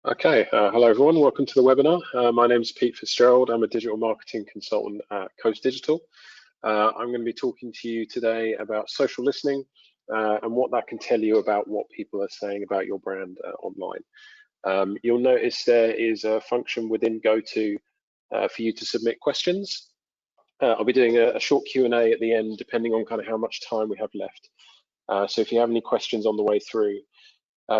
Okay, hello everyone, welcome to the webinar. My name is Pete Fitzgerald. I'm a digital marketing consultant at Coast Digital. I'm going to be talking to you today about social listening and what that can tell you about what people are saying about your brand online. You'll notice there is a function within GoTo for you to submit questions. I'll be doing a short Q&A at the end, depending on kind of how much time we have left. So if you have any questions on the way through,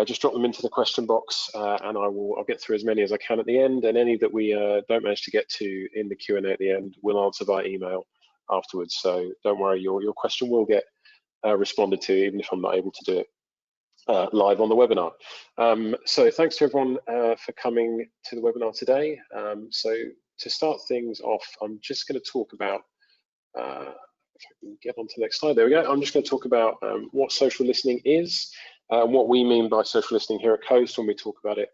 just drop them into the question box and I'll get through as many as I can at the end, and any that we don't manage to get to in the Q&A at the end, we'll answer by email afterwards. So don't worry, your question will get responded to, even if I'm not able to do it live on the webinar. So thanks to everyone for coming to the webinar today. So to start things off, I'm just going to talk about, if I can get on to the next slide, there we go. I'm just going to talk about what social listening is, what we mean by social listening here at Coast when we talk about it,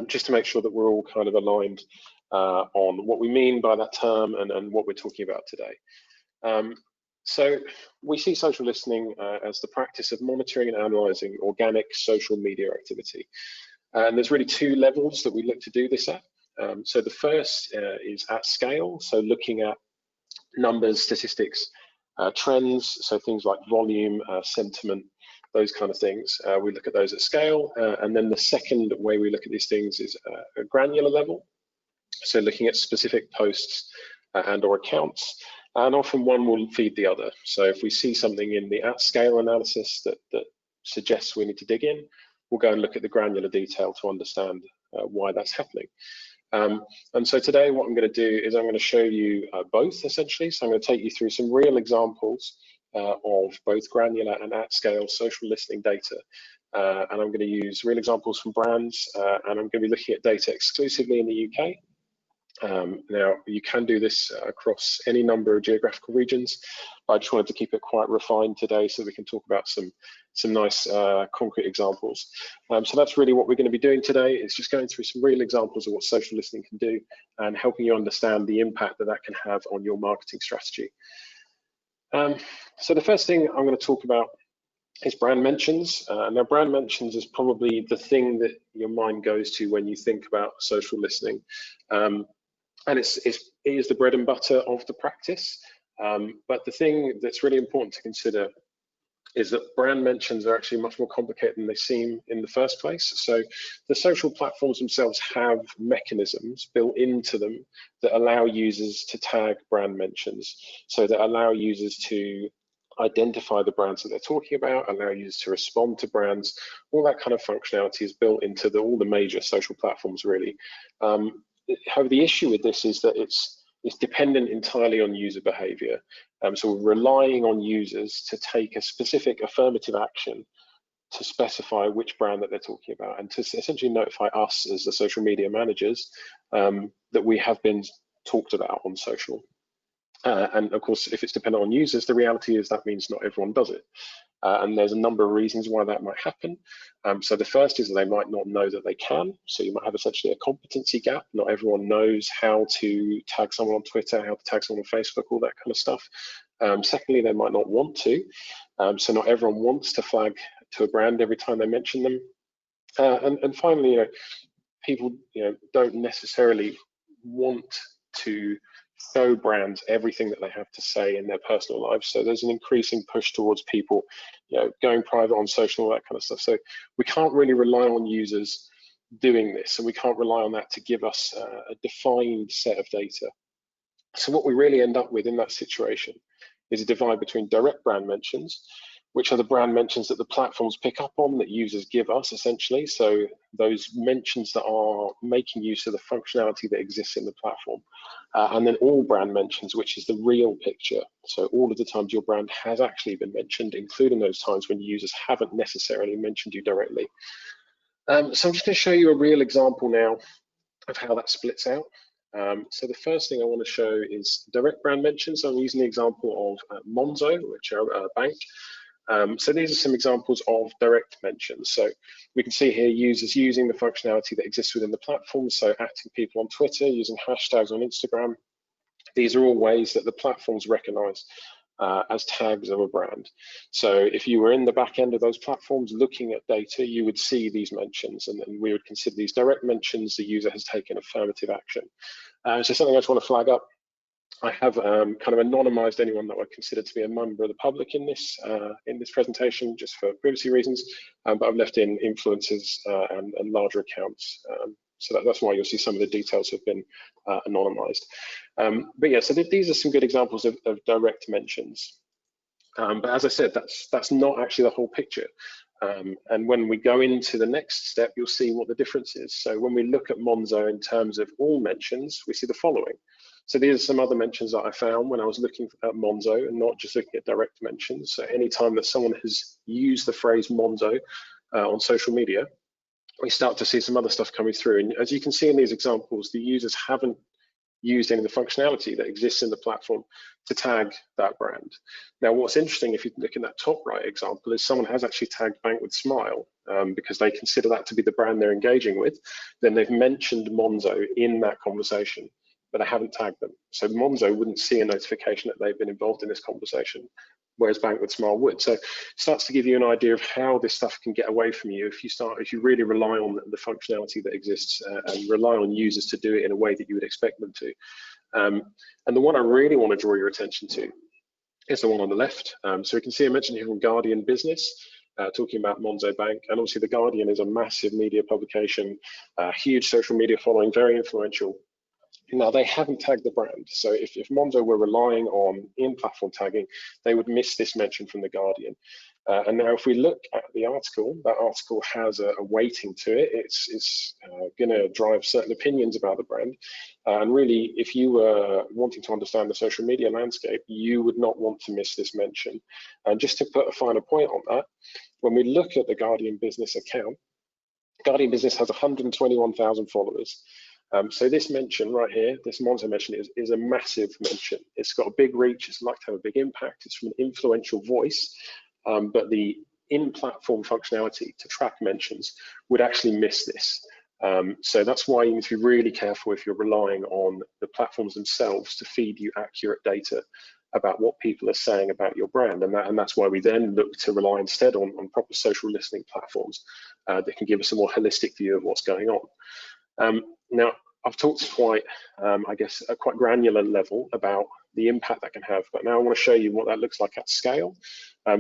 just to make sure that we're all kind of aligned on what we mean by that term and what we're talking about today. So we see social listening as the practice of monitoring and analysing organic social media activity. And there's really two levels that we look to do this at. So the first is at scale, so looking at numbers, statistics, trends, so things like volume, sentiment, those kind of things. We look at those at scale, and then the second way we look at these things is a granular level, so looking at specific posts and or accounts, and often one will feed the other. So if we see something in the at scale analysis that suggests we need to dig in, we'll go and look at the granular detail to understand why that's happening. And so today what I'm going to do is I'm going to show you both, essentially. So I'm going to take you through some real examples of both granular and at scale social listening data. And I'm going to use real examples from brands, and I'm going to be looking at data exclusively in the UK. Now, you can do this across any number of geographical regions. I just wanted to keep it quite refined today so we can talk about some nice concrete examples. So that's really what we're going to be doing today, is just going through some real examples of what social listening can do and helping you understand the impact that that can have on your marketing strategy. So the first thing I'm going to talk about is brand mentions. Now, brand mentions is probably the thing that your mind goes to when you think about social listening. And it is the bread and butter of the practice. But the thing that's really important to consider is that brand mentions are actually much more complicated than they seem in the first place. So the social platforms themselves have mechanisms built into them that allow users to tag brand mentions, so that allow users to identify the brands that they're talking about, allow users to respond to brands. All that kind of functionality is built into all the major social platforms, really. However, the issue with this is that it's dependent entirely on user behavior. So we're relying on users to take a specific affirmative action to specify which brand that they're talking about, and to essentially notify us as the social media managers that we have been talked about on social. And of course, if it's dependent on users, the reality is that means not everyone does it. And there's a number of reasons why that might happen. So the first is that they might not know that they can. So you might have essentially a competency gap. Not everyone knows how to tag someone on Twitter, how to tag someone on Facebook, all that kind of stuff. Secondly, they might not want to. So not everyone wants to flag to a brand every time they mention them. And finally, people don't necessarily want to show brands everything that they have to say in their personal lives. So there's an increasing push towards people, going private on social, all that kind of stuff. So we can't really rely on users doing this, and we can't rely on that to give us a defined set of data. So what we really end up with in that situation is a divide between direct brand mentions, which are the brand mentions that the platforms pick up on, that users give us, essentially. So those mentions that are making use of the functionality that exists in the platform. And then all brand mentions, which is the real picture. So all of the times your brand has actually been mentioned, including those times when users haven't necessarily mentioned you directly. So I'm just going to show you a real example now of how that splits out. So the first thing I want to show is direct brand mentions. So I'm using the example of Monzo, which are a bank. So these are some examples of direct mentions. So we can see here users using the functionality that exists within the platform, so acting people on Twitter, using hashtags on Instagram. These are all ways that the platforms recognize as tags of a brand. So if you were in the back end of those platforms looking at data, you would see these mentions, and we would consider these direct mentions. The user has taken affirmative action. So something I just want to flag up. I have kind of anonymized anyone that I consider to be a member of the public in this presentation, just for privacy reasons, but I've left in influencers and larger accounts. So that's why you'll see some of the details have been anonymized. But yeah, so these are some good examples of direct mentions. But as I said, that's not actually the whole picture. And when we go into the next step, you'll see what the difference is. So when we look at Monzo in terms of all mentions, we see the following. So these are some other mentions that I found when I was looking at Monzo and not just looking at direct mentions. So anytime that someone has used the phrase Monzo on social media, we start to see some other stuff coming through. And as you can see in these examples, the users haven't used any of the functionality that exists in the platform to tag that brand. Now, what's interesting, if you look in that top right example, is someone has actually tagged Bank with Smile because they consider that to be the brand they're engaging with. Then they've mentioned Monzo in that conversation, but they haven't tagged them. So Monzo wouldn't see a notification that they've been involved in this conversation, whereas Bank with Smile would. So it starts to give you an idea of how this stuff can get away from you if you really rely on the functionality that exists and rely on users to do it in a way that you would expect them to. And the one I really want to draw your attention to is the one on the left. So we can see I mentioned here from Guardian Business, talking about Monzo Bank, and obviously the Guardian is a massive media publication, huge social media following, very influential. Now, they haven't tagged the brand. So if Monzo were relying on in-platform tagging, they would miss this mention from The Guardian. And now if we look at the article, that article has a weighting to it. It's going to drive certain opinions about the brand. And really, if you were wanting to understand the social media landscape, you would not want to miss this mention. And just to put a finer point on that, when we look at the Guardian Business account, Guardian Business has 121,000 followers. So this mention right here, this Monzo mention is a massive mention. It's got a big reach, it's like to have a big impact, it's from an influential voice, but the in-platform functionality to track mentions would actually miss this. So that's why you need to be really careful if you're relying on the platforms themselves to feed you accurate data about what people are saying about your brand. And that's why we then look to rely instead on proper social listening platforms that can give us a more holistic view of what's going on. Now, I've talked quite, I guess, at quite granular level about the impact that can have, but now I want to show you what that looks like at scale.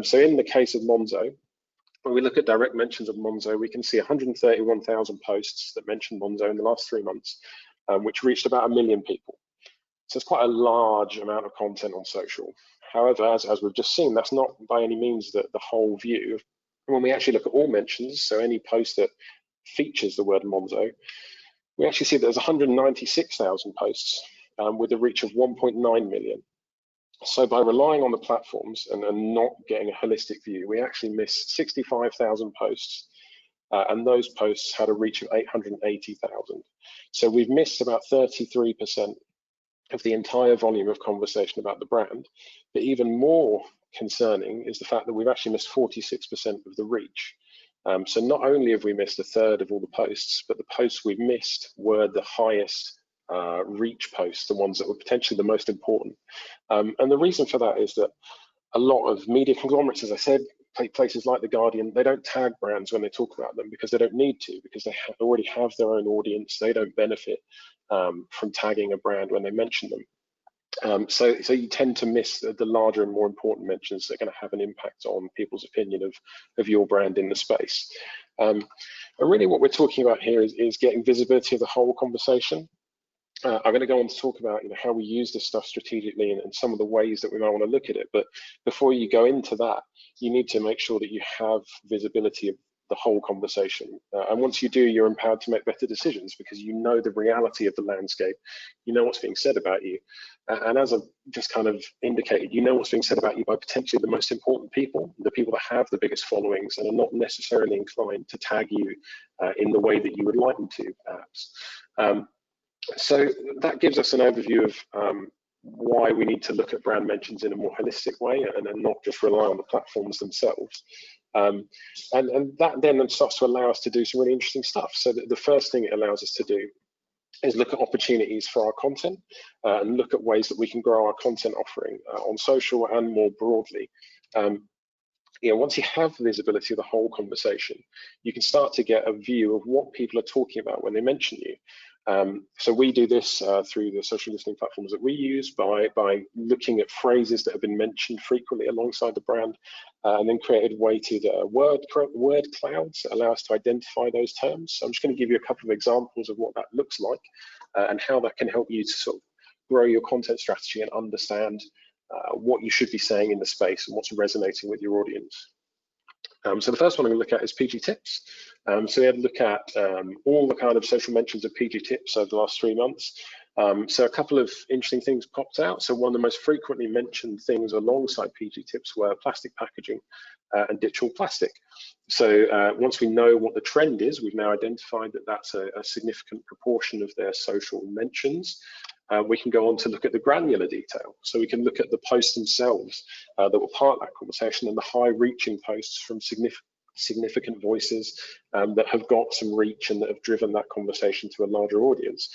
So in the case of Monzo, when we look at direct mentions of Monzo, we can see 131,000 posts that mention Monzo in the last 3 months, which reached about 1 million people. So it's quite a large amount of content on social. However, as we've just seen, that's not by any means the whole view. When we actually look at all mentions, so any post that features the word Monzo, we actually see that there's 196,000 posts with a reach of 1.9 million. So by relying on the platforms and not getting a holistic view, we actually missed 65,000 posts, and those posts had a reach of 880,000. So we've missed about 33% of the entire volume of conversation about the brand. But even more concerning is the fact that we've actually missed 46% of the reach. So not only have we missed a third of all the posts, but the posts we've missed were the highest reach posts, the ones that were potentially the most important. And the reason for that is that a lot of media conglomerates, as I said, places like The Guardian, they don't tag brands when they talk about them because they don't need to, because they already have their own audience. They don't benefit from tagging a brand when they mention them. So you tend to miss the larger and more important mentions that are going to have an impact on people's opinion of your brand in the space. And really what we're talking about here is getting visibility of the whole conversation. I'm going to go on to talk about how we use this stuff strategically and some of the ways that we might want to look at it. But before you go into that, you need to make sure that you have visibility of the whole conversation. And once you do, you're empowered to make better decisions because you know the reality of the landscape. You know what's being said about you. And as I've just kind of indicated, you know what's being said about you by potentially the most important people, the people that have the biggest followings and are not necessarily inclined to tag you in the way that you would like them to, perhaps. So that gives us an overview of why we need to look at brand mentions in a more holistic way and not just rely on the platforms themselves. And that then starts to allow us to do some really interesting stuff. So the first thing it allows us to do is look at opportunities for our content and look at ways that we can grow our content offering on social and more broadly. Once you have visibility of the whole conversation, you can start to get a view of what people are talking about when they mention you. So we do this through the social listening platforms that we use by looking at phrases that have been mentioned frequently alongside the brand, and then created weighted word clouds that allow us to identify those terms. So I'm just going to give you a couple of examples of what that looks like and how that can help you to sort of grow your content strategy and understand what you should be saying in the space and what's resonating with your audience. So the first one I'm going to look at is PG tips. So we had a look at all the kind of social mentions of PG tips over the last 3 months. So a couple of interesting things popped out. So one of the most frequently mentioned things alongside PG tips were plastic packaging and ditch all plastic. So once we know what the trend is, we've now identified that that's a significant proportion of their social mentions. We can go on to look at the granular detail. So we can look at the posts themselves that were part of that conversation and the high-reaching posts from significant voices that have got some reach and that have driven that conversation to a larger audience.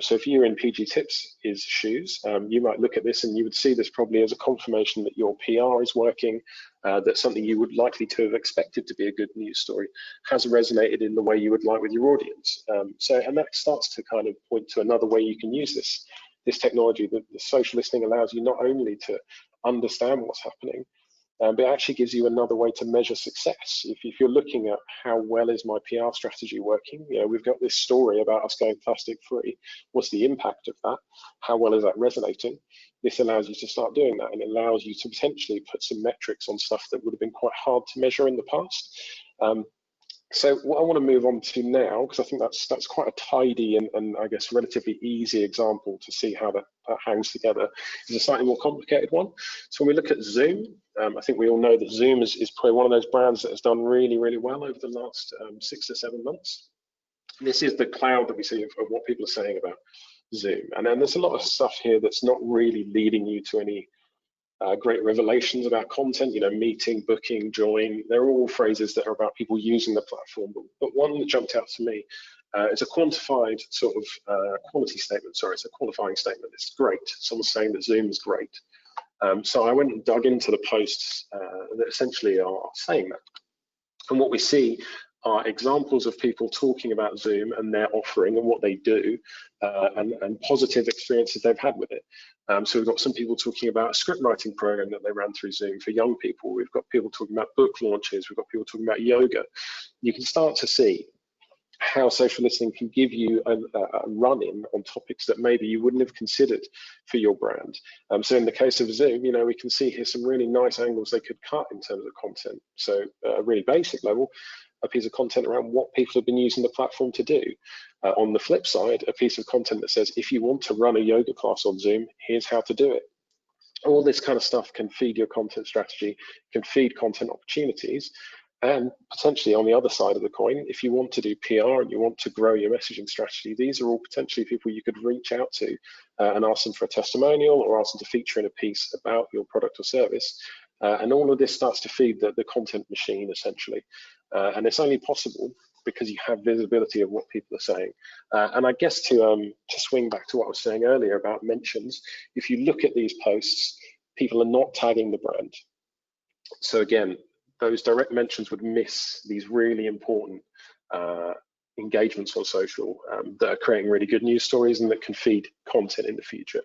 So if you're in PG Tips' shoes, you might look at this and you would see this probably as a confirmation that your PR is working, that something you would likely to have expected to be a good news story has resonated in the way you would like with your audience. And that starts to kind of point to another way you can use this technology. The social listening allows you not only to understand what's happening, but it actually gives you another way to measure success. If you're looking at how well is my PR strategy working, we've got this story about us going plastic free. What's the impact of that? How well is that resonating? This allows you to start doing that, and it allows you to potentially put some metrics on stuff that would have been quite hard to measure in the past. So what I want to move on to now, because I think that's quite a tidy and I guess relatively easy example to see how that hangs together, is a slightly more complicated one. So when we look at Zoom, I think we all know that Zoom is probably one of those brands that has done really, really well over the last 6 to 7 months. This is the cloud that we see of what people are saying about Zoom. And then there's a lot of stuff here that's not really leading you to any great revelations about content, meeting, booking, join. They're all phrases that are about people using the platform. But one that jumped out to me is a quantified sort of quality statement. Sorry, it's a qualifying statement. It's great. Someone's saying that Zoom is great. So I went and dug into the posts that essentially are saying that. And what we see are examples of people talking about Zoom and their offering and what they do and positive experiences they've had with it. So we've got some people talking about a script writing program that they ran through Zoom for young people. We've got people talking about book launches. We've got people talking about yoga. You can start to see how social listening can give you a run-in on topics that maybe you wouldn't have considered for your brand. So in the case of Zoom, we can see here some really nice angles they could cut in terms of content. So at a really basic level, a piece of content around what people have been using the platform to do. On the flip side, a piece of content that says, if you want to run a yoga class on Zoom, here's how to do it. All this kind of stuff can feed your content strategy, can feed content opportunities. And potentially on the other side of the coin, if you want to do PR and you want to grow your messaging strategy, these are all potentially people you could reach out to and ask them for a testimonial or ask them to feature in a piece about your product or service. And all of this starts to feed the content machine, essentially. And it's only possible because you have visibility of what people are saying. And I guess to swing back to what I was saying earlier about mentions, if you look at these posts, people are not tagging the brand. So again, those direct mentions would miss these really important engagements on social that are creating really good news stories and that can feed content in the future.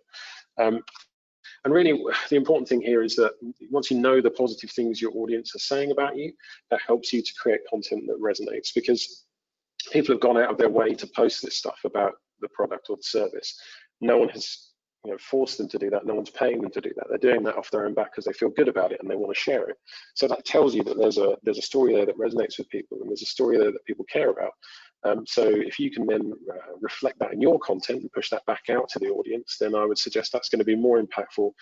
And really, the important thing here is that once you know the positive things your audience are saying about you, that helps you to create content that resonates, because people have gone out of their way to post this stuff about the product or the service. No one has forced them to do that. No one's paying them to do that. They're doing that off their own back because they feel good about it and they want to share it. So that tells you that there's a story there that resonates with people, and there's a story there that people care about. So if you can then reflect that in your content and push that back out to the audience, then I would suggest that's going to be more impactful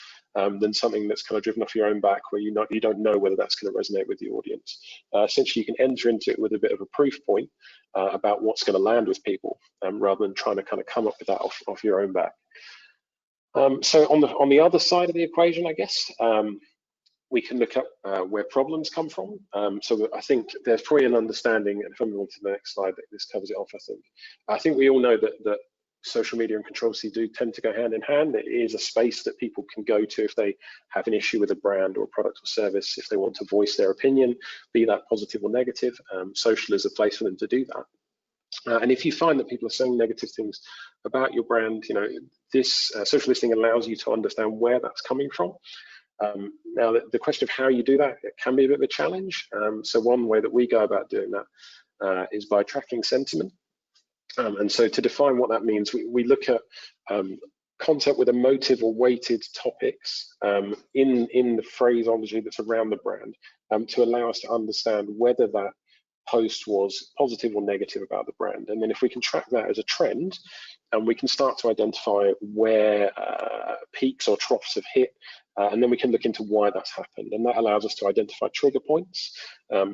than something that's kind of driven off your own back, where you don't know whether that's going to resonate with the audience. Essentially, you can enter into it with a bit of a proof point about what's going to land with people, rather than trying to kind of come up with that off your own back. So on the other side of the equation, I guess, we can look at where problems come from. So I think there's probably an understanding, and if I move on to the next slide, this covers it off, I think we all know that social media and controversy do tend to go hand in hand. It is a space that people can go to if they have an issue with a brand or a product or service, if they want to voice their opinion, be that positive or negative. Social is a place for them to do that. And if you find that people are saying negative things about your brand, this social listening allows you to understand where that's coming from. Now, the question of how you do that, it can be a bit of a challenge. So one way that we go about doing that is by tracking sentiment. And so to define what that means, we look at content with emotive or weighted topics in the phraseology that's around the brand to allow us to understand whether that post was positive or negative about the brand. And then if we can track that as a trend, and we can start to identify where peaks or troughs have hit, and then we can look into why that's happened. And that allows us to identify trigger points.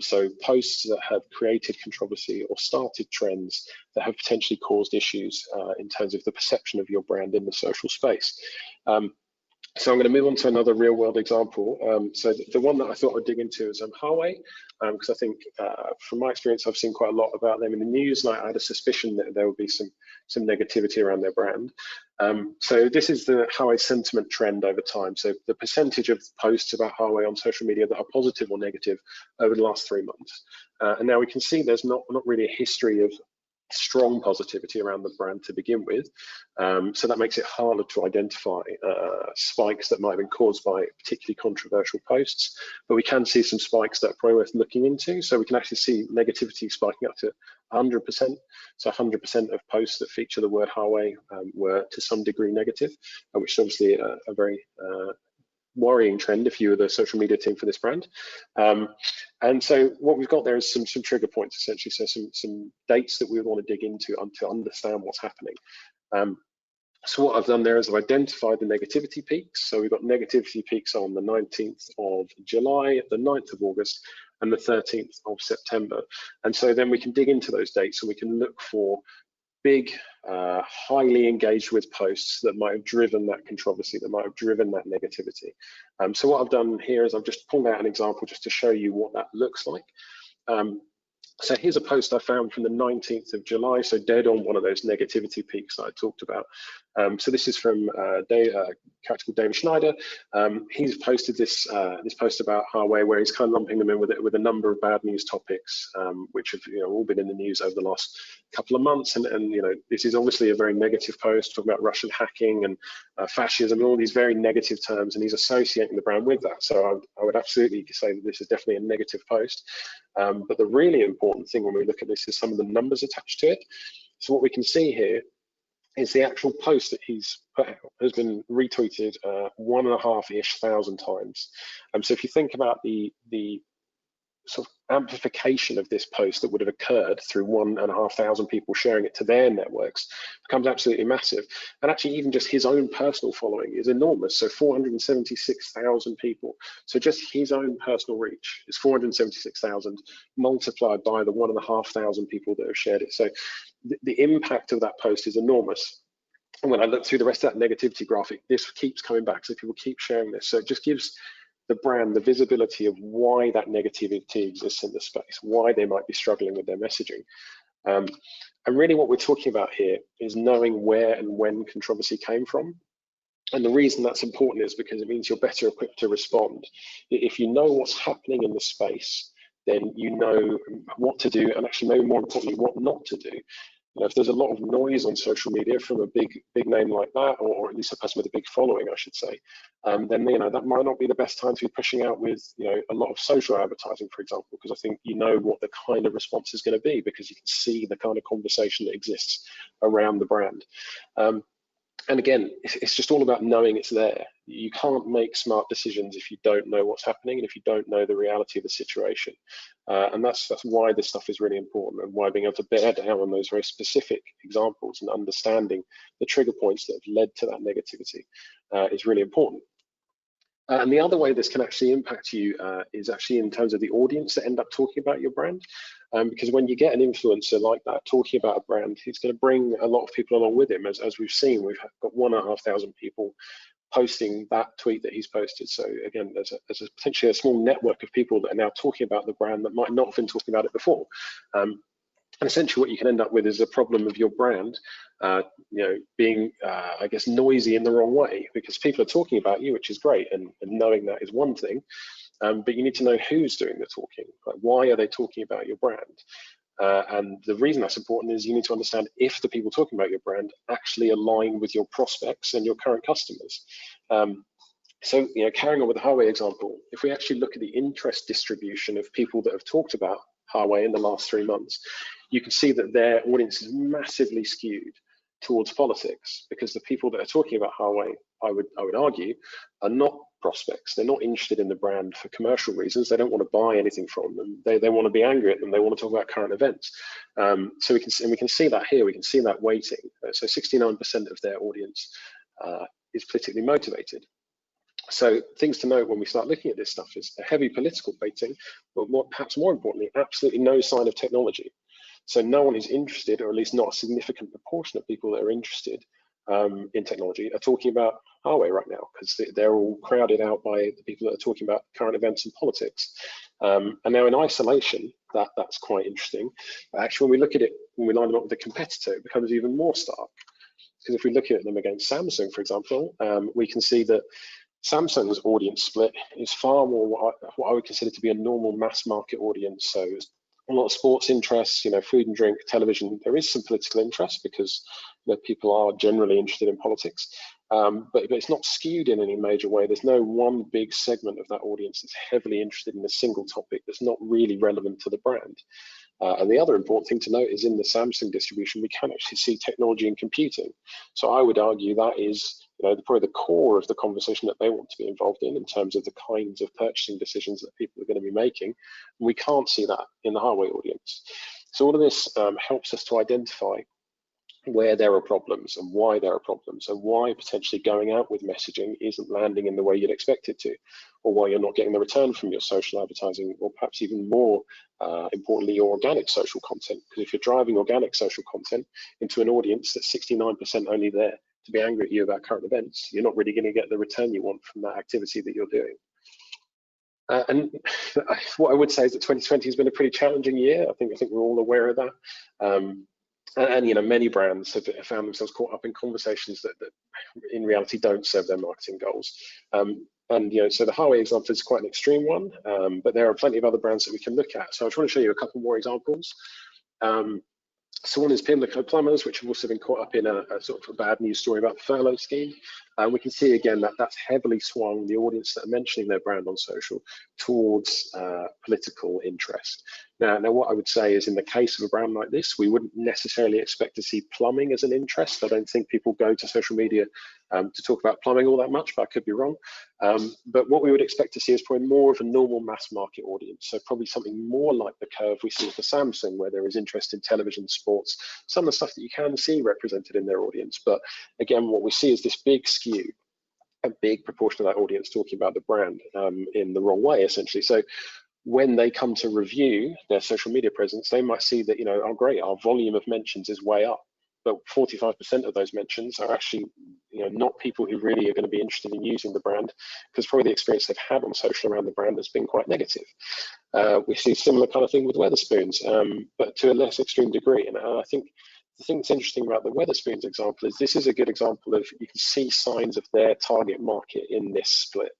So posts that have created controversy or started trends that have potentially caused issues in terms of the perception of your brand in the social space. So I'm going to move on to another real world example. So the one that I thought I'd dig into is Huawei, because I think from my experience, I've seen quite a lot about them in the news, and I had a suspicion that there would be some negativity around their brand. So this is the Huawei sentiment trend over time. So the percentage of posts about Huawei on social media that are positive or negative over the last 3 months. And now we can see there's not really a history of strong positivity around the brand to begin with, so that makes it harder to identify spikes that might have been caused by particularly controversial posts, but we can see some spikes that are probably worth looking into. So we can actually see negativity spiking up to 100%, so 100% of posts that feature the word Huawei were to some degree negative, which is obviously a very worrying trend if you were the social media team for this brand. And so what we've got there is some trigger points essentially, so some dates that we want to dig into to understand what's happening. So what I've done there is I've identified the negativity peaks. So we've got negativity peaks on the 19th of July, the 9th of August, and the 13th of September. And so then we can dig into those dates and we can look for big, highly engaged with posts that might have driven that controversy, that might have driven that negativity. So what I've done here is I've just pulled out an example just to show you what that looks like. So here's a post I found from the 19th of July, so dead on one of those negativity peaks that I talked about. So this is from a character called David Schneider. He's posted this post about Huawei, where he's kind of lumping them in with a number of bad news topics, which have all been in the news over the last couple of months. And this is obviously a very negative post talking about Russian hacking and fascism and all these very negative terms, and he's associating the brand with that. So I would absolutely say that this is definitely a negative post. But the really important thing when we look at this is some of the numbers attached to it. So what we can see here is the actual post that he's put out has been retweeted 1,500-ish times. So if you think about the sort of amplification of this post that would have occurred through 1,500 people sharing it to their networks becomes absolutely massive. And actually even just his own personal following is enormous. So 476,000 people. So just his own personal reach is 476,000 multiplied by the 1,500 people that have shared it. So the impact of that post is enormous. And when I look through the rest of that negativity graphic, this keeps coming back. So people keep sharing this. So it just gives the brand the visibility of why that negativity exists in the space, why they might be struggling with their messaging. And really what we're talking about here is knowing where and when controversy came from. And the reason that's important is because it means you're better equipped to respond. If you know what's happening in the space, then you know what to do, and actually maybe more importantly, what not to do. If there's a lot of noise on social media from a big name like that, or at least a person with a big following, I should say, then that might not be the best time to be pushing out with a lot of social advertising, for example, because I think you know what the kind of response is going to be because you can see the kind of conversation that exists around the brand. And again, it's just all about knowing it's there. You can't make smart decisions if you don't know what's happening and if you don't know the reality of the situation. And that's why this stuff is really important, and why being able to bear down on those very specific examples and understanding the trigger points that have led to that negativity is really important. And the other way this can actually impact you is actually in terms of the audience that end up talking about your brand. Because when you get an influencer like that talking about a brand, he's going to bring a lot of people along with him. As we've seen, we've got 1,500 people posting that tweet that he's posted. So again, there's potentially a small network of people that are now talking about the brand that might not have been talking about it before. And essentially what you can end up with is a problem of your brand being, I guess, noisy in the wrong way, because people are talking about you, which is great, and knowing that is one thing, but you need to know who's doing the talking. Like, why are they talking about your brand? And the reason that's important is you need to understand if the people talking about your brand actually align with your prospects and your current customers. So, carrying on with the Highway example, if we actually look at the interest distribution of people that have talked about Highway in the last 3 months, you can see that their audience is massively skewed towards politics, because the people that are talking about Highway, I would argue, are not prospects. They're not interested in the brand for commercial reasons. They don't want to buy anything from them. They want to be angry at them. They want to talk about current events. So we can see that here. We can see that weighting. So 69% of their audience is politically motivated. So things to note when we start looking at this stuff is a heavy political weighting, but perhaps more importantly, absolutely no sign of technology. So no one is interested, or at least not a significant proportion of people that are interested in technology are talking about Highway right now, because they're all crowded out by the people that are talking about current events and politics. And now in isolation, that's quite interesting. But actually, when we look at it, when we line them up with a competitor, it becomes even more stark. Because if we look at them against Samsung, for example, we can see that Samsung's audience split is far more what I would consider to be a normal mass market audience. So a lot of sports interests, food and drink, television. There is some political interest because people are generally interested in politics, but it's not skewed in any major way. There's no one big segment of that audience that's heavily interested in a single topic that's not really relevant to the brand. And the other important thing to note is in the Samsung distribution, we can actually see technology and computing. So I would argue that is probably the core of the conversation that they want to be involved in terms of the kinds of purchasing decisions that people are going to be making. We can't see that in the Highway audience. So all of this helps us to identify where there are problems and why there are problems, and why potentially going out with messaging isn't landing in the way you'd expect it to, or why you're not getting the return from your social advertising, or perhaps even more importantly, your organic social content. Because if you're driving organic social content into an audience that's 69% only there to be angry at you about current events, you're not really going to get the return you want from that activity that you're doing. And what I would say is that 2020 has been a pretty challenging year. I think we're all aware of that. And many brands have found themselves caught up in conversations that in reality don't serve their marketing goals. So the Highway example is quite an extreme one, but there are plenty of other brands that we can look at. So I just want to show you a couple more examples. So one is Pimlico Plumbers, which have also been caught up in a sort of a bad news story about the furlough scheme. And we can see again that that's heavily swung the audience that are mentioning their brand on social towards political interest. Now, what I would say is, in the case of a brand like this, we wouldn't necessarily expect to see plumbing as an interest. I don't think people go to social media to talk about plumbing all that much, but I could be wrong. But what we would expect to see is probably more of a normal mass market audience. So probably something more like the curve we see for Samsung, where there is interest in television, sports, some of the stuff that you can see represented in their audience. But again, what we see is this big skew, a big proportion of that audience talking about the brand in the wrong way, essentially. So when they come to review their social media presence, they might see that, oh great, our volume of mentions is way up, but 45% of those mentions are actually, not people who really are going to be interested in using the brand, because probably the experience they've had on social around the brand has been quite negative. We see a similar kind of thing with Wetherspoons, but to a less extreme degree. And I think the thing that's interesting about the Wetherspoons example is this is a good example of, you can see signs of their target market in this split.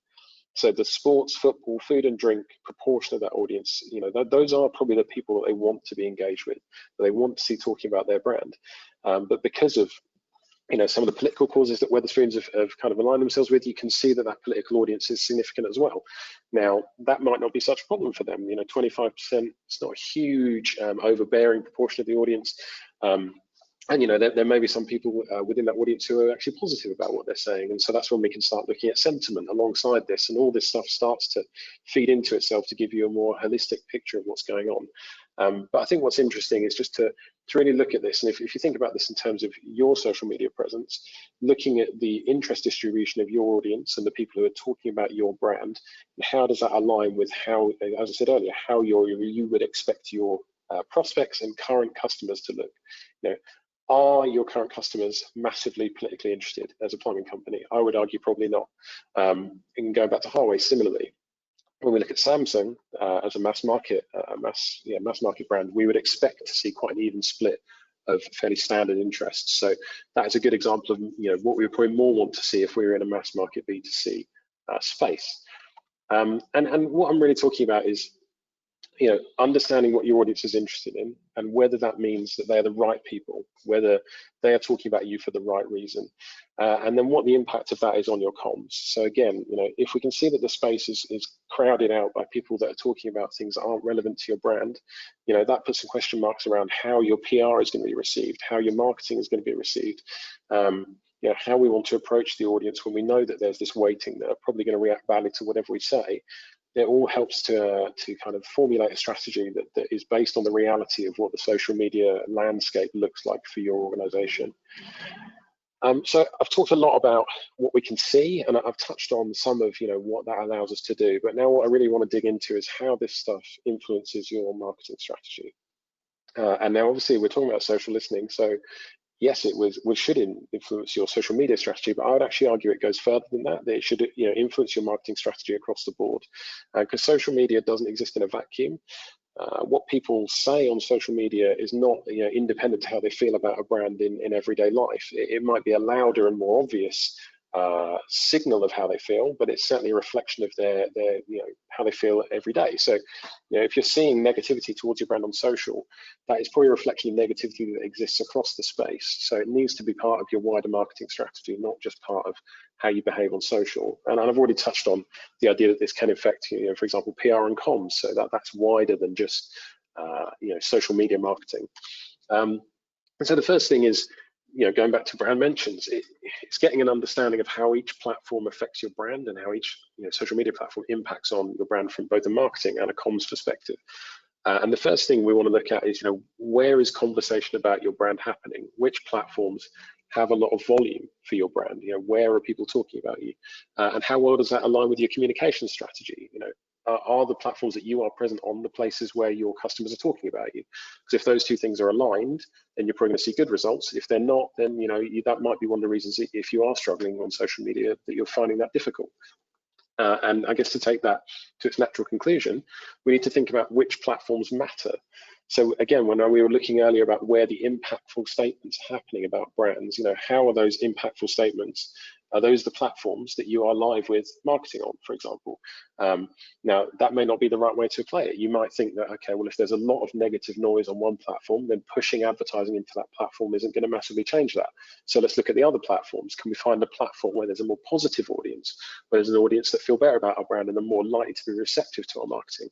So the sports, football, food and drink proportion of that audience, those are probably the people that they want to be engaged with, that they want to see talking about their brand. But because of some of the political causes that Wetherspoons have kind of aligned themselves with, you can see that that political audience is significant as well. Now, that might not be such a problem for them. 25%, it's not a huge overbearing proportion of the audience. And there may be some people within that audience who are actually positive about what they're saying, and so that's when we can start looking at sentiment alongside this, and all this stuff starts to feed into itself to give you a more holistic picture of what's going on. But I think what's interesting is just to really look at this, and if you think about this in terms of your social media presence, looking at the interest distribution of your audience and the people who are talking about your brand, and how does that align with how, as I said earlier, how you would expect your prospects and current customers to look. Are your current customers massively politically interested as a plumbing company? I would argue probably not. And going back to Highway, similarly, when we look at Samsung as a mass market brand, we would expect to see quite an even split of fairly standard interests. So that is a good example of what we would probably more want to see if we were in a mass market B2C space. And what I'm really talking about is understanding what your audience is interested in and whether that means that they're the right people, whether they are talking about you for the right reason, and then what the impact of that is on your comms. So again, if we can see that the space is crowded out by people that are talking about things that aren't relevant to your brand, that puts some question marks around how your PR is going to be received, how your marketing is going to be received, how we want to approach the audience when we know that there's this weighting that are probably going to react badly to whatever we say. It all helps to kind of formulate a strategy that is based on the reality of what the social media landscape looks like for your organization. So I've talked a lot about what we can see, and I've touched on some of what that allows us to do. But now what I really want to dig into is how this stuff influences your marketing strategy. And now obviously we're talking about social listening, so yes, it should influence your social media strategy, but I would actually argue it goes further than that. That it should influence your marketing strategy across the board, because social media doesn't exist in a vacuum. What people say on social media is not independent to how they feel about a brand in everyday life. It might be a louder and more obvious signal of how they feel, but it's certainly a reflection of their how they feel every day. So if you're seeing negativity towards your brand on social, that is probably a reflection of negativity that exists across the space. So it needs to be part of your wider marketing strategy, not just part of how you behave on social. And I've already touched on the idea that this can affect for example, PR and comms. So that's wider than just social media marketing. And so the first thing is, going back to brand mentions, it's getting an understanding of how each platform affects your brand and how each social media platform impacts on your brand from both a marketing and a comms perspective. And the first thing we want to look at is, where is conversation about your brand happening? Which platforms have a lot of volume for your brand? Where are people talking about you? And how well does that align with your communication strategy? Are the platforms that you are present on the places where your customers are talking about you? Because if those two things are aligned, then you're probably going to see good results. If they're not, then that might be one of the reasons that if you are struggling on social media that you're finding that difficult. And I guess to take that to its natural conclusion, we need to think about which platforms matter. So again, when we were looking earlier about where the impactful statements are happening about brands, how are those impactful statements? Are those the platforms that you are live with marketing on, for example? Now, that may not be the right way to play it. You might think that, okay, well, if there's a lot of negative noise on one platform, then pushing advertising into that platform isn't going to massively change that. So let's look at the other platforms. Can we find a platform where there's a more positive audience, where there's an audience that feel better about our brand and are more likely to be receptive to our marketing?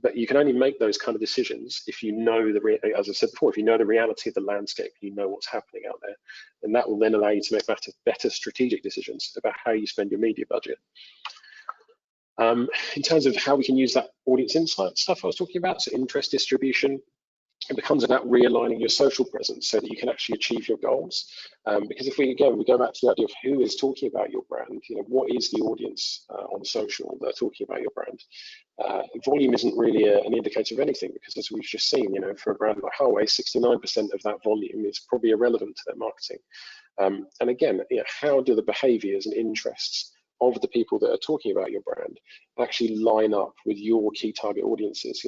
But you can only make those kind of decisions if you know as I said before, if you know the reality of the landscape, you know what's happening out there, and that will then allow you to make better strategic decisions about how you spend your media budget. In terms of how we can use that audience insight stuff I was talking about, so interest distribution, it becomes about realigning your social presence so that you can actually achieve your goals. Because if we go back to the idea of who is talking about your brand, what is the audience on social that are talking about your brand? Volume isn't really an indicator of anything, because as we've just seen, for a brand like Huawei, 69% of that volume is probably irrelevant to their marketing. And again, how do the behaviors and interests of the people that are talking about your brand actually line up with your key target audiences?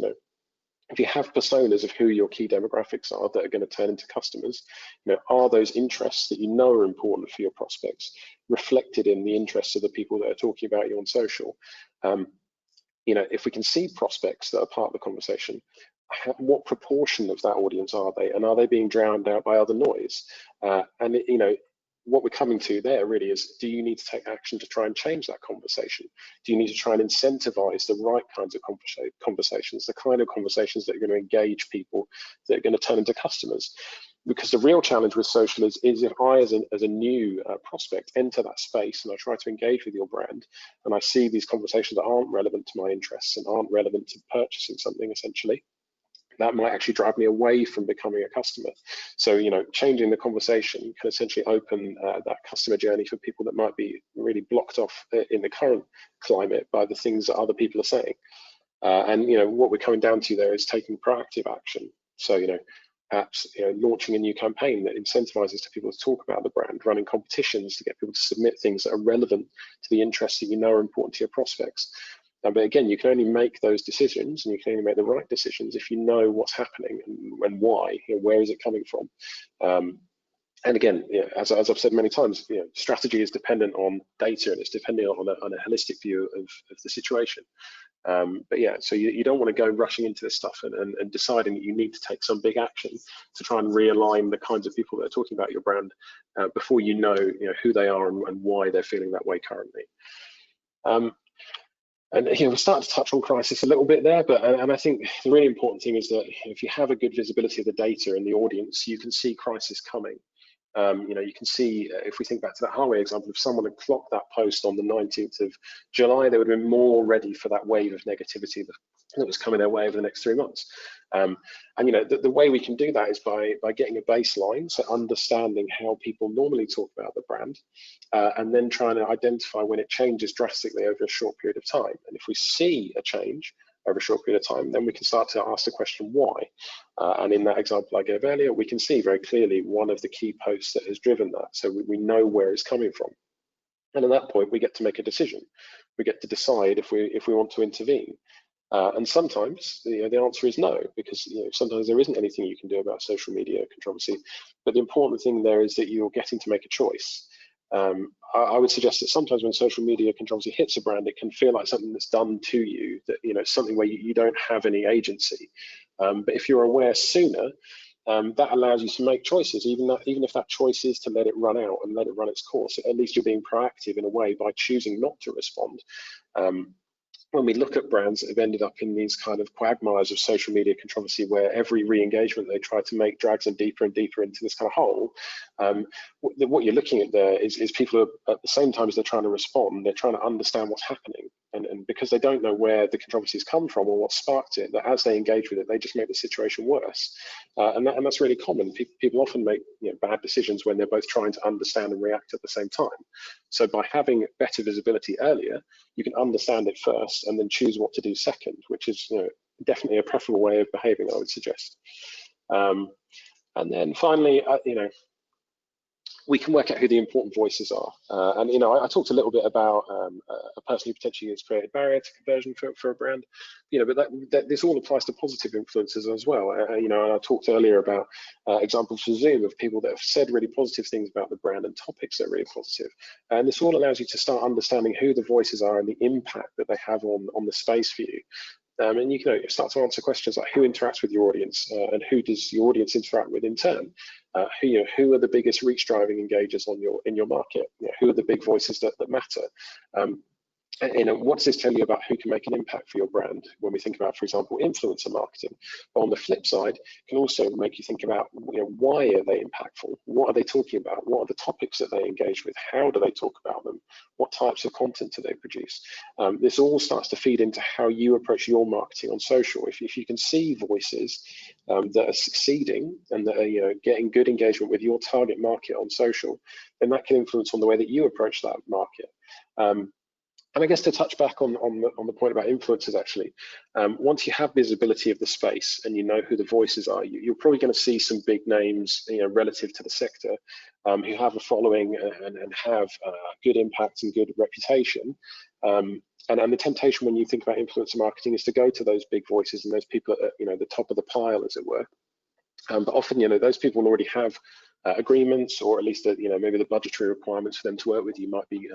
If you have personas of who your key demographics are that are going to turn into customers, are those interests that are important for your prospects reflected in the interests of the people that are talking about you on social? If we can see prospects that are part of the conversation, what proportion of that audience are they, and are they being drowned out by other noise? What we're coming to there really is, do you need to take action to try and change that conversation? Do you need to try and incentivize the right kinds of conversations, the kind of conversations that are going to engage people, that are going to turn into customers? Because the real challenge with social is if I, as a new prospect, enter that space and I try to engage with your brand, and I see these conversations that aren't relevant to my interests and aren't relevant to purchasing something, essentially, that might actually drive me away from becoming a customer. So, changing the conversation can essentially open that customer journey for people that might be really blocked off in the current climate by the things that other people are saying. And what we're coming down to there is taking proactive action. So, perhaps launching a new campaign that incentivizes to people to talk about the brand, running competitions to get people to submit things that are relevant to the interests that are important to your prospects. But again, you can only make those decisions, and you can only make the right decisions if you know what's happening and why. Where is it coming from? And again, as I've said many times, strategy is dependent on data, and it's dependent on a holistic view of the situation. But yeah, so you don't want to go rushing into this stuff and deciding that you need to take some big action to try and realign the kinds of people that are talking about your brand before you know who they are and why they're feeling that way currently. And we're starting to touch on crisis a little bit there, but I think the really important thing is that if you have a good visibility of the data and the audience, you can see crisis coming. You can see, if we think back to that Harway example, if someone had clocked that post on the 19th of July, they would have been more ready for that wave of negativity that was coming their way over the next 3 months. The way we can do that is by getting a baseline, so understanding how people normally talk about the brand, and then trying to identify when it changes drastically over a short period of time. And if we see a change over a short period of time, then we can start to ask the question why. And in that example I gave earlier, we can see very clearly one of the key posts that has driven that. So we know where it's coming from. And at that point, we get to make a decision. We get to decide if we want to intervene. And sometimes the answer is no, because sometimes there isn't anything you can do about social media controversy. But the important thing there is that you're getting to make a choice. I would suggest that sometimes when social media controversy hits a brand, it can feel like something that's done to you, that it's something where you don't have any agency. But if you're aware sooner, that allows you to make choices, even if that choice is to let it run out and let it run its course. At least you're being proactive in a way by choosing not to respond. When we look at brands that have ended up in these kind of quagmires of social media controversy, where every re-engagement they try to make drags them deeper and deeper into this kind of hole, what you're looking at there is people are, at the same time as they're trying to respond, they're trying to understand what's happening. And because they don't know where the controversies come from or what sparked it, that as they engage with it, they just make the situation worse. And that's really common. People often make bad decisions when they're both trying to understand and react at the same time. So by having better visibility earlier, you can understand it first and then choose what to do second, which is definitely a preferable way of behaving, I would suggest. And then finally, we can work out who the important voices are. I talked a little bit about a person who potentially has created barrier to conversion for a brand, but this all applies to positive influencers as well. And I talked earlier about examples for Zoom of people that have said really positive things about the brand and topics that are really positive. And this all allows you to start understanding who the voices are and the impact that they have on the space for you. And you can start to answer questions like who interacts with your audience and who does your audience interact with in turn. Who are the biggest reach driving engagers in your market? Who are the big voices that matter? What does this tell you about who can make an impact for your brand when we think about, for example, influencer marketing? But on the flip side, it can also make you think about why are they impactful? What are they talking about? What are the topics that they engage with? How do they talk about them? What types of content do they produce? This all starts to feed into how you approach your marketing on social. If you can see voices that are succeeding and that are getting good engagement with your target market on social, then that can influence on the way that you approach that market. And I guess to touch back on the point about influencers, actually, once you have visibility of the space and you know who the voices are, you're probably going to see some big names, relative to the sector, who have a following and have good impact and good reputation. And the temptation when you think about influencer marketing is to go to those big voices and those people at the top of the pile, as it were. But often, those people already have agreements, or at least maybe the budgetary requirements for them to work with you might be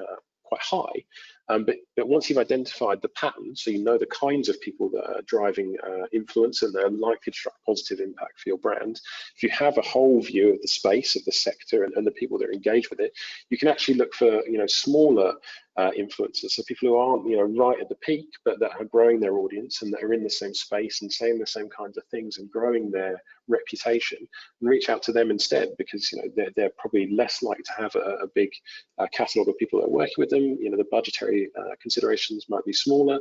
quite high. But once you've identified the pattern, so you know the kinds of people that are driving influence and they're likely to drive positive impact for your brand, if you have a whole view of the space, of the sector, and the people that are engaged with it, you can actually look for smaller influencers, so people who aren't right at the peak, but that are growing their audience and that are in the same space and saying the same kinds of things and growing their reputation, and reach out to them instead, because they're probably less likely to have a big catalogue of people that are working with them. The budgetary considerations might be smaller,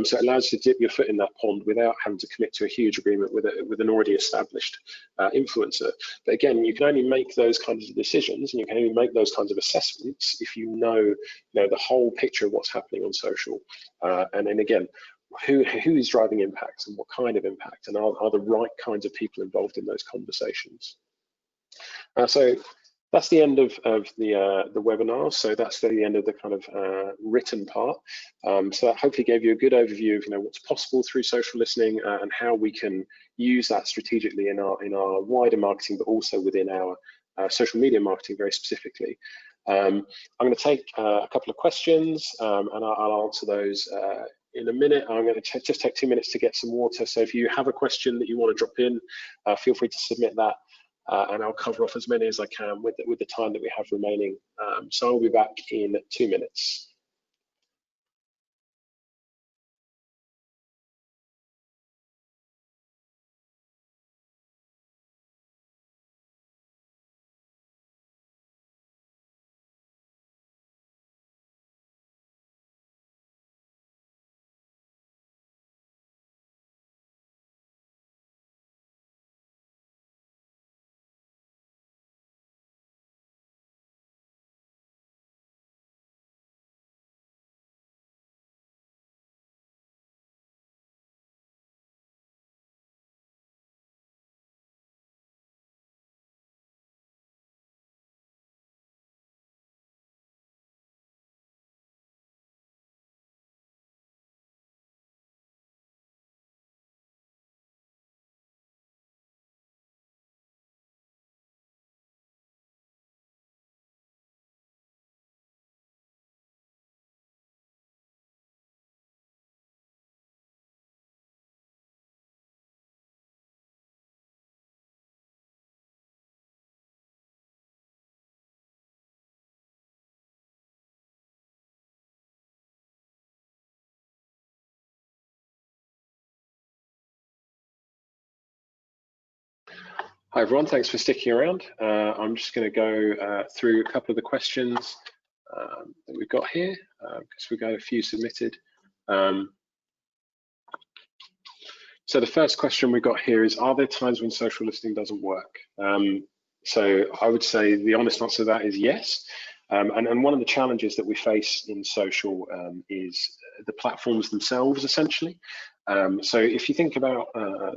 so it allows you to dip your foot in that pond without having to commit to a huge agreement with an already established influencer. But again, you can only make those kinds of decisions and you can only make those kinds of assessments if you know the whole picture of what's happening on social, and then again, who is driving impact and what kind of impact, and are the right kinds of people involved in those conversations. So That's the end of the webinar. So that's the end of the kind of written part. So that hopefully gave you a good overview of what's possible through social listening and how we can use that strategically in our wider marketing, but also within our social media marketing very specifically. I'm going to take a couple of questions and I'll answer those in a minute. I'm going to just take 2 minutes to get some water. So if you have a question that you want to drop in, feel free to submit that. And I'll cover off as many as I can with the time that we have remaining. So I'll be back in 2 minutes. Hi everyone, thanks for sticking around. I'm just going to go through a couple of the questions that we've got here, because we've got a few submitted. So the first question we've got here is, are there times when social listening doesn't work? So I would say the honest answer to that is yes. And one of the challenges that we face in social is the platforms themselves, essentially. So if you think about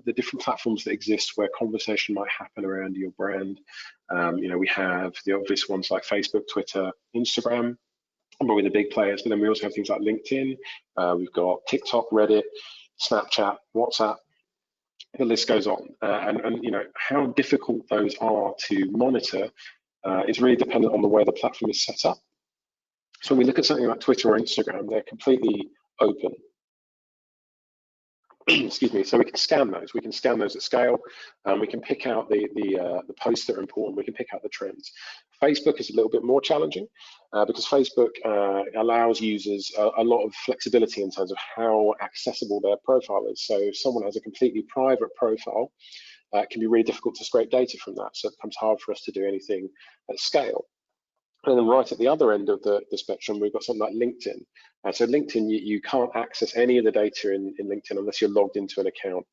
the different platforms that exist where conversation might happen around your brand, we have the obvious ones like Facebook, Twitter, Instagram, probably the big players, but then we also have things like LinkedIn, we've got TikTok, Reddit, Snapchat, WhatsApp. The list goes on, and how difficult those are to monitor is really dependent on the way the platform is set up. So when we look at something like Twitter or Instagram, they're completely open. Excuse me. So we can scan those. We can scan those at scale. We can pick out the posts that are important. We can pick out the trends. Facebook is a little bit more challenging because Facebook allows users a lot of flexibility in terms of how accessible their profile is. So if someone has a completely private profile, it can be really difficult to scrape data from that. So it becomes hard for us to do anything at scale. And then right at the other end of the spectrum, we've got something like LinkedIn. So LinkedIn, you can't access any of the data in LinkedIn unless you're logged into an account.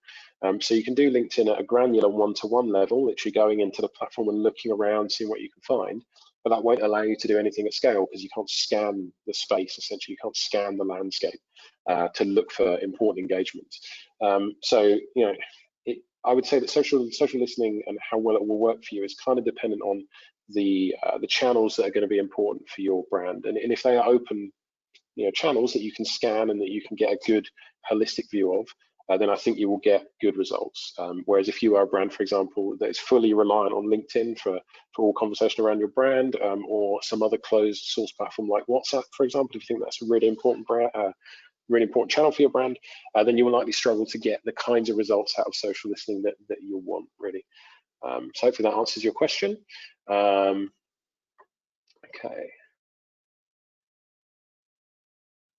So you can do LinkedIn at a granular one-to-one level, literally going into the platform and looking around, seeing what you can find. But that won't allow you to do anything at scale because you can't scan the space, essentially. You can't scan the landscape to look for important engagement. I would say that social listening and how well it will work for you is kind of dependent on the channels that are going to be important for your brand, and if they are open channels that you can scan and that you can get a good holistic view of, then I think you will get good results. Whereas if you are a brand, for example, that is fully reliant on LinkedIn for all conversation around your brand, or some other closed source platform like WhatsApp, for example, if you think that's a really important channel for your brand, then you will likely struggle to get the kinds of results out of social listening that you'll want, really. So hopefully that answers your question. Okay.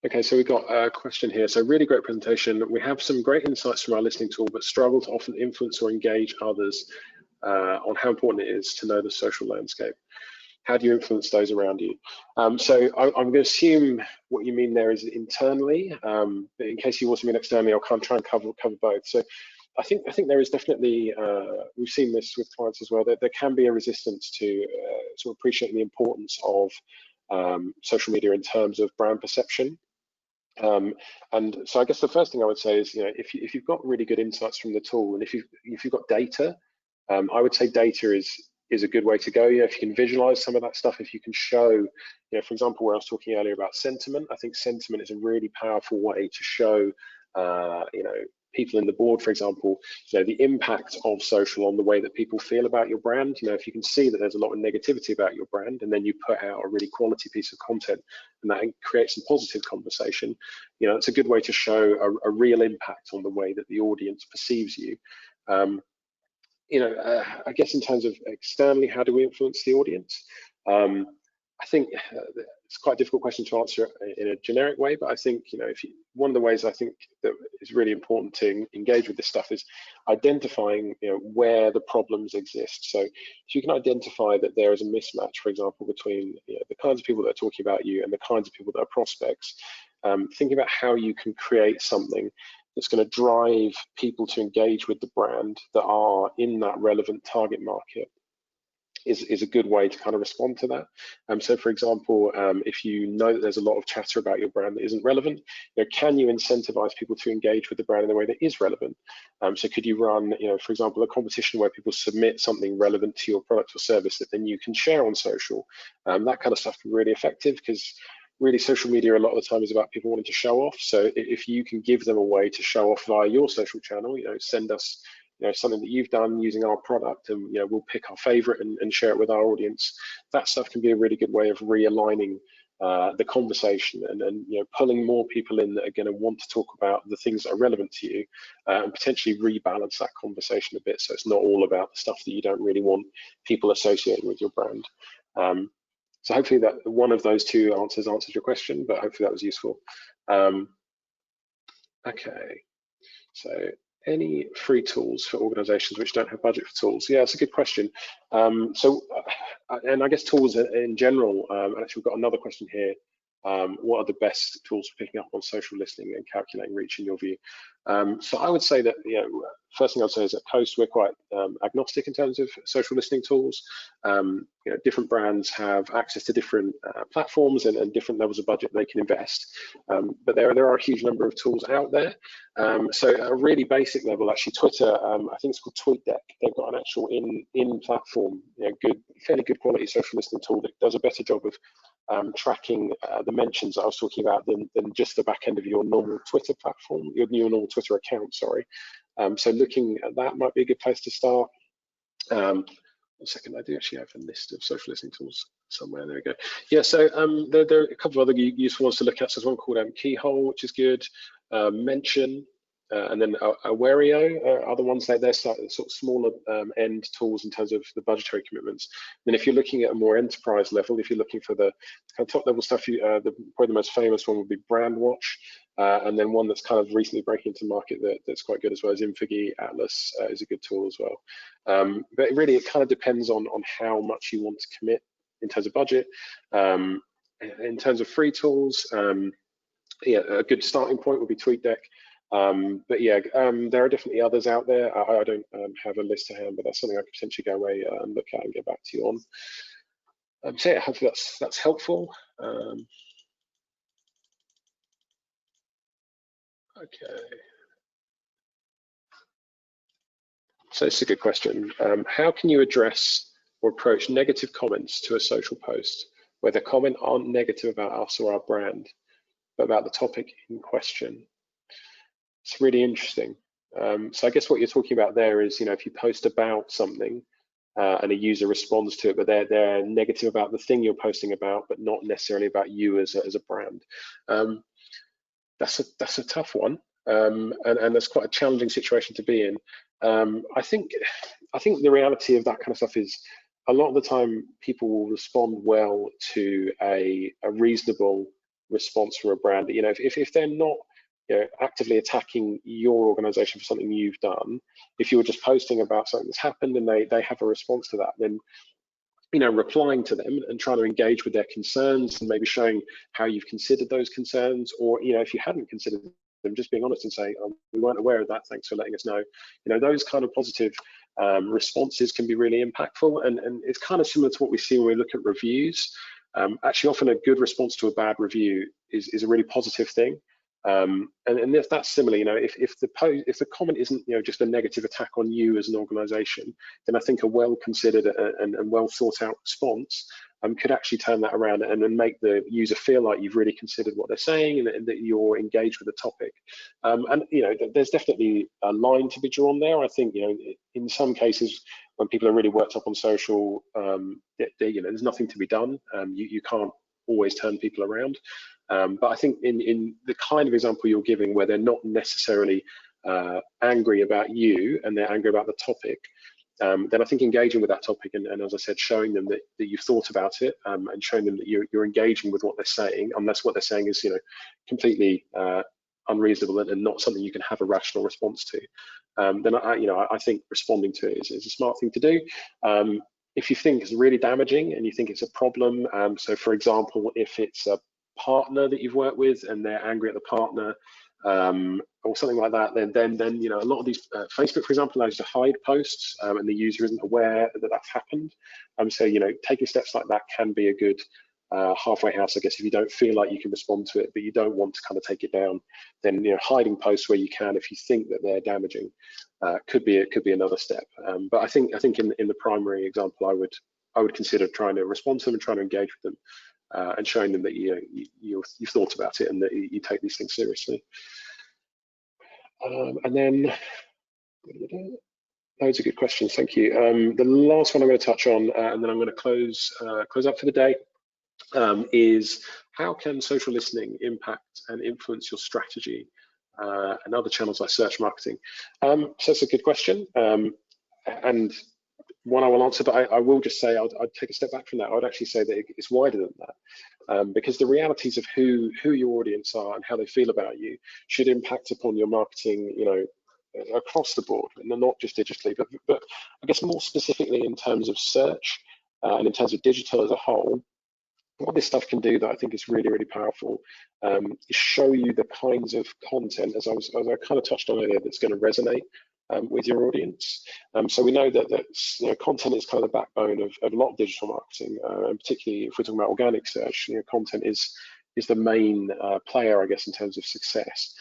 Okay, so we've got a question here. So really great presentation. We have some great insights from our listening tool, but struggle to often influence or engage others on how important it is to know the social landscape. How do you influence those around you? So I'm going to assume what you mean there is internally, but in case you also mean externally, I'll try and cover both. So I think there is definitely, we've seen this with clients as well, that there can be a resistance to appreciating the importance of social media in terms of brand perception. And so I guess the first thing I would say is, if you've got really good insights from the tool, and if you've got data, I would say data is is a good way to go. If you can visualize some of that stuff, if you can show, for example, where I was talking earlier about sentiment, I think sentiment is a really powerful way to show, people in the board, for example, the impact of social on the way that people feel about your brand. If you can see that there's a lot of negativity about your brand, and then you put out a really quality piece of content, and that creates some positive conversation, it's a good way to show a real impact on the way that the audience perceives you. I guess in terms of externally, how do we influence the audience? I think it's quite a difficult question to answer in a generic way, but I think, one of the ways I think that is really important to engage with this stuff is identifying, where the problems exist. So if you can identify that there is a mismatch, for example, between the kinds of people that are talking about you and the kinds of people that are prospects, thinking about how you can create something that's going to drive people to engage with the brand that are in that relevant target market is a good way to kind of respond to that. So for example, if you know that there's a lot of chatter about your brand that isn't relevant, can you incentivize people to engage with the brand in a way that is relevant? So could you run, for example, a competition where people submit something relevant to your product or service that then you can share on social? That kind of stuff can be really effective, because really social media a lot of the time is about people wanting to show off. So if you can give them a way to show off via your social channel, send us something that you've done using our product, and we'll pick our favorite and share it with our audience. That stuff can be a really good way of realigning the conversation and pulling more people in that are going to want to talk about the things that are relevant to you, and potentially rebalance that conversation a bit, so it's not all about the stuff that you don't really want people associating with your brand. So hopefully that one of those two answers answered your question, but hopefully that was useful. Okay, so any free tools for organizations which don't have budget for tools? Yeah, that's a good question. And I guess tools in general, actually we've got another question here. What are the best tools for picking up on social listening and calculating reach in your view? So I would say that, first thing I'd say is at Coast, we're quite agnostic in terms of social listening tools. Different brands have access to different platforms and different levels of budget they can invest. But there are a huge number of tools out there. So at a really basic level, actually Twitter, I think it's called TweetDeck. They've got an actual in-platform, fairly good quality social listening tool that does a better job of tracking the mentions that I was talking about than just the back end of your normal Twitter platform, your normal Twitter account, sorry. So looking at that might be a good place to start. One second, I do actually have a list of social listening tools somewhere. There we go. Yeah, so there are a couple of other useful ones to look at. So there's one called Keyhole, which is good. Mention, and then Awario are the ones they're sort of smaller end tools in terms of the budgetary commitments. Then if you're looking at a more enterprise level, if you're looking for the kind of top level stuff, probably the most famous one would be Brandwatch, and then one that's kind of recently breaking into market that's quite good as well as Infogee. Atlas is a good tool as well. But really, it kind of depends on how much you want to commit in terms of budget. In terms of free tools, yeah, a good starting point would be TweetDeck. But yeah, there are definitely others out there. I don't have a list to hand, but that's something I could potentially go away and look at and get back to you on. So yeah, hopefully that's helpful. Okay. So it's a good question. How can you address or approach negative comments to a social post where the comment aren't negative about us or our brand, but about the topic in question? It's really interesting. So I guess what you're talking about there is, if you post about something and a user responds to it, but they're negative about the thing you're posting about, but not necessarily about you as a brand. That's a tough one, and that's quite a challenging situation to be in. I think the reality of that kind of stuff is a lot of the time people will respond well to a reasonable response from a brand. If they're not actively attacking your organization for something you've done, if you're just posting about something that's happened and they have a response to that, then replying to them and trying to engage with their concerns and maybe showing how you've considered those concerns, or if you hadn't considered them, just being honest and say, oh, we weren't aware of that, thanks for letting us know. Those kind of positive responses can be really impactful, and it's kind of similar to what we see when we look at reviews. Actually, often a good response to a bad review is a really positive thing. And if that's similar, if the comment isn't just a negative attack on you as an organisation, then I think a well considered and well thought out response could actually turn that around and make the user feel like you've really considered what they're saying and that you're engaged with the topic. And there's definitely a line to be drawn there. I think in some cases when people are really worked up on social, there's nothing to be done. You can't always turn people around. But I think in the kind of example you're giving, where they're not necessarily angry about you and they're angry about the topic, then I think engaging with that topic and as I said, showing them that you've thought about it and showing them that you're engaging with what they're saying, unless what they're saying is completely unreasonable and not something you can have a rational response to, then I think responding to it is a smart thing to do. If you think it's really damaging and you think it's a problem, so for example, if it's a partner that you've worked with and they're angry at the partner, or something like that, then a lot of these Facebook, for example, allows you to hide posts and the user isn't aware that that's happened. So taking steps like that can be a good halfway house, I guess. If you don't feel like you can respond to it, but you don't want to kind of take it down, then hiding posts where you can, if you think that they're damaging, could be another step. But I think in the primary example, I would consider trying to respond to them and trying to engage with them. And showing them that you've thought about it and that you take these things seriously. And then, those are good questions, thank you. The last one I'm going to touch on, and then I'm going to close up for the day, is how can social listening impact and influence your strategy and other channels like search marketing? So that's a good question. And one I will answer, but I will just say I'd take a step back from that. I would actually say that it's wider than that, because the realities of who your audience are and how they feel about you should impact upon your marketing, across the board, and not just digitally, but I guess more specifically in terms of search and in terms of digital as a whole. What this stuff can do that I think is really, really powerful is show you the kinds of content, as I kind of touched on earlier, that's going to resonate with your audience. So we know that content is kind of the backbone of a lot of digital marketing, and particularly if we're talking about organic search, content is the main player, I guess, in terms of success.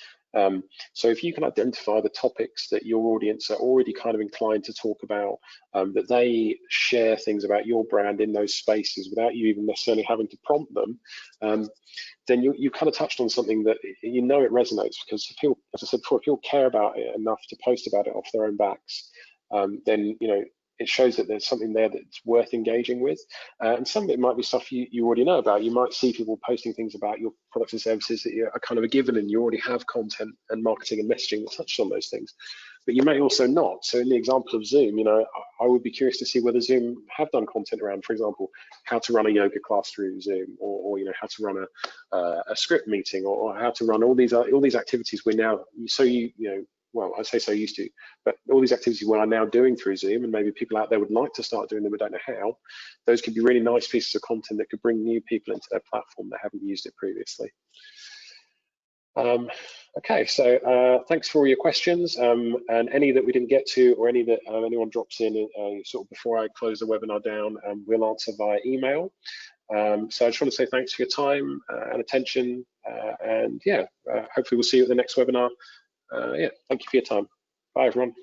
So if you can identify the topics that your audience are already kind of inclined to talk about, that they share things about your brand in those spaces without you even necessarily having to prompt them, then you kind of touched on something that it resonates, because if people, as I said before, if people care about it enough to post about it off their own backs, then it shows that there's something there that's worth engaging with. And some of it might be stuff you already know about. You might see people posting things about your products and services that are kind of a given, and you already have content and marketing and messaging that touches on those things. But you may also not. So in the example of Zoom, I would be curious to see whether Zoom have done content around, for example, how to run a yoga class through Zoom, or how to run a script meeting, or how to run all these activities we're now well, I say so used to, but all these activities we are now doing through Zoom, and maybe people out there would like to start doing them but don't know how. Those could be really nice pieces of content that could bring new people into their platform that haven't used it previously. Okay, so thanks for all your questions, and any that we didn't get to, or any that anyone drops in sort of before I close the webinar down, we'll answer via email. So I just want to say thanks for your time and attention, and hopefully we'll see you at the next webinar. Thank you for your time. Bye, everyone.